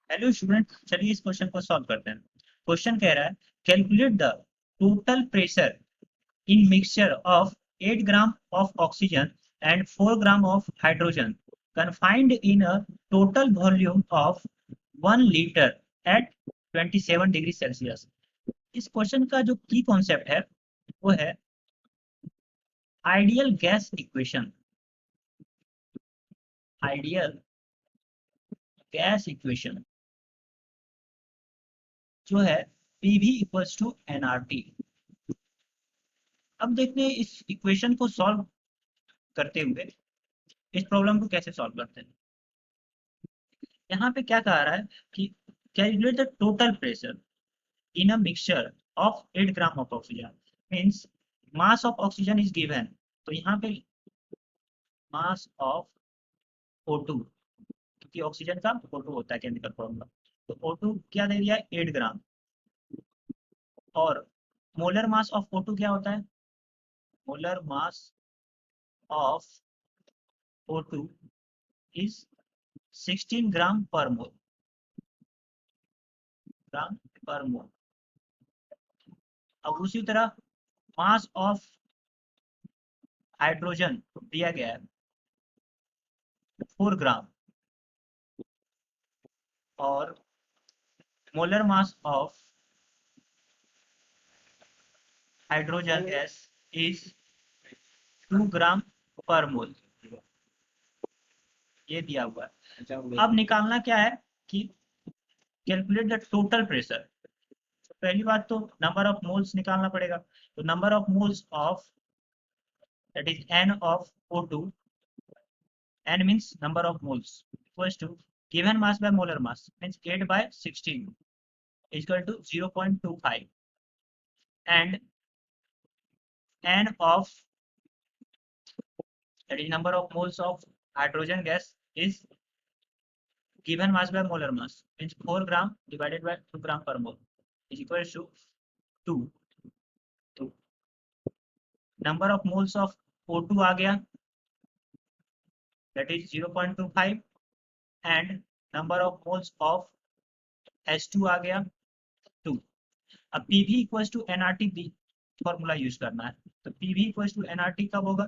Hello student, चलिए इस question को सॉल्व करते हैं। क्वेश्चन कह रहा है calculate the total pressure in mixture of 8 gram of oxygen and 4 gram of hydrogen confined in a total volume of 1 liter at 27 degree Celsius. इस question का जो की कॉन्सेप्ट है वो है ideal gas equation. Ideal gas equation जो है PV equals to NRT. अब देखते हैं इस इक्वेशन को सॉल्व करते हुए इस प्रॉब्लम को कैसे सॉल्व करते हैं। यहाँ पे क्या कह रहा है कि calculate the total pressure in a mixture of 8 gram of oxygen means mass of oxygen is given. तो यहाँ पे मास ऑफ O2, क्योंकि ऑक्सीजन का O2 होता है केमिकल फॉर्मूला, तो O2 क्या दे दिया है 8 ग्राम। और मोलर मास ऑफ O2 क्या होता है? Molar mass of O2 is 16 ग्राम पर मोल, ग्राम पर मोल। अब उसी तरह मास ऑफ हाइड्रोजन दिया गया है 4 ग्राम और molar mass of hydrogen gas is 2 ग्राम पर मोल, ये दिया हुआ है। अब निकालना क्या है कि कैलकुलेट द टोटल प्रेशर। तो पहली बात तो नंबर ऑफ मोल्स निकालना पड़ेगा। तो number of moles of that is n of O2, n means number of moles, equals to given mass by molar mass means 8 by 16 is equal to 0.25 and n of that is number of moles of hydrogen gas is given mass by molar mass means 4 gram divided by 2 gram per mole is equal to 2। तो number of moles of O2 आ गया that is 0.25 and number of moles of H2 आ गया 2। अब PV equals to NRT formula use करना है। तो PV equals to NRT कब होगा?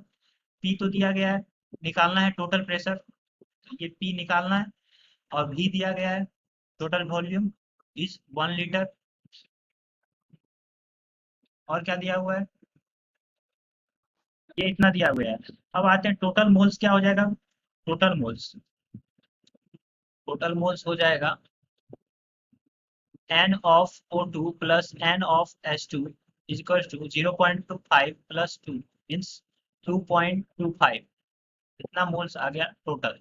P तो दिया गया है, निकालना है टोटल प्रेशर, तो ये P निकालना है। और V दिया गया है, टोटल वॉल्यूम इज 1 लीटर। और क्या दिया हुआ है? ये इतना दिया हुआ है। अब आते हैं टोटल मोल्स क्या हो जाएगा। टोटल मोल्स, टोटल मोल्स हो जाएगा N of O2 plus N of H2 is equals to 0.25 plus 2 means 2.25। इतना मोल्स आ गया टोटल।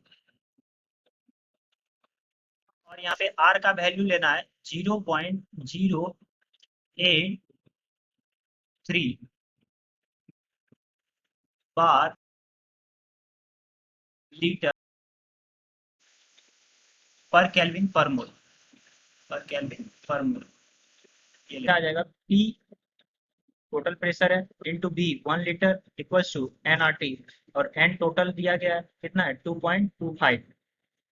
और यहाँ पे R का वैल्यू लेना है 0.083 बार लीटर पर केल्विन पर मोल, पर केल्विन पर मोल। ये आ जाएगा P टोटल प्रेशर है into V 1 litre equals to NRT। और N टोटल दिया गया है कितना है 2.25।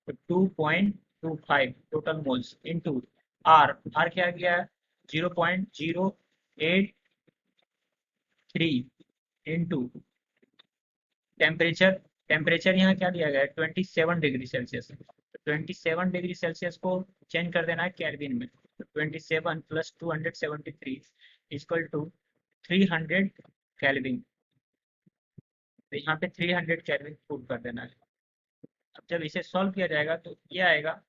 तो 2.25 total moles into R, R क्या गया है 0.083 इंटू टेम्परेचर। टेम्परेचर यहाँ क्या दिया गया है 27 डिग्री सेल्सियस। 27 डिग्री सेल्सियस को चेंज कर देना है केल्विन में। 27 प्लस 273 इक्वल टू 300 केल्विन। तो यहाँ पे 300 केल्विन पुट कर देना है। अब जब इसे सॉल्व किया जाएगा तो ये आएगा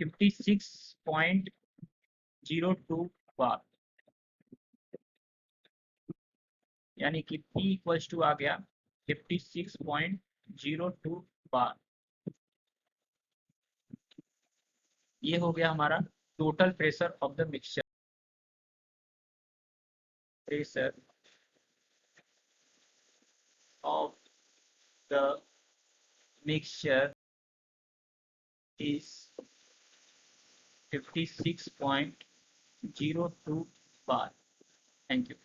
56.02 बार, यानी कि P इक्वल्स टू आ गया 56.02 बार। ये हो गया हमारा total pressure of the mixture. Pressure of the mixture is 56.02 bar. Thank you.